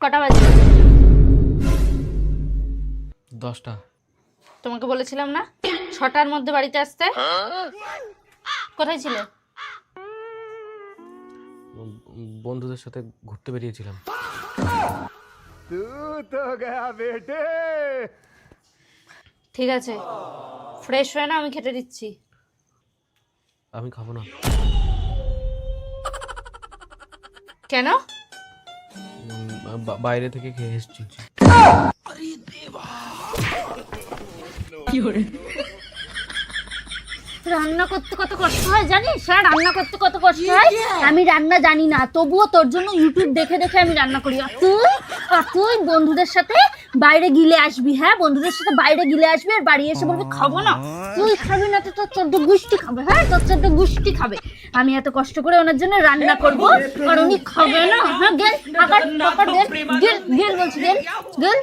কটা বাজে? 10টা। তোমাকে বলেছিলাম না 6টার মধ্যে বাড়িতে আসতে? কোথায় ছিলে? বন্ধুদের সাথে ঘুরতে বেরিয়েছিলাম। ঠিক আছে, ফ্রেশ হয়ে না, আমি খেতে দিচ্ছি। আমি খাবো না। কেন? বাইরে থেকে খেয়ে এসেছি। রান্না করতে কত কষ্ট হয় জানিস? হ্যাঁ, রান্না করতে কত কষ্ট হয়। আমি রান্না জানি না, তবুও তোর জন্য ইউটিউব দেখে দেখে আমি রান্না করি। আর তুই বন্ধুদের সাথে বাইরে গিলে আসবি। হ্যাঁ, বন্ধুদের সাথে বাইরে গিলে আসবি আর বাড়ি এসে বলবি খাবো না। তুই খাবি না তো তোর চোদ্দ গুষ্টি খাবে। হ্যাঁ, তোর চোদ্দ গুষ্টি খাবে। আমি এত কষ্ট করে ওনার জন্য রান্না করবো আর উনি খাবে না। হ্যাঁ, গেল আকার গেল গেল গেল বলছি, গেল গেল।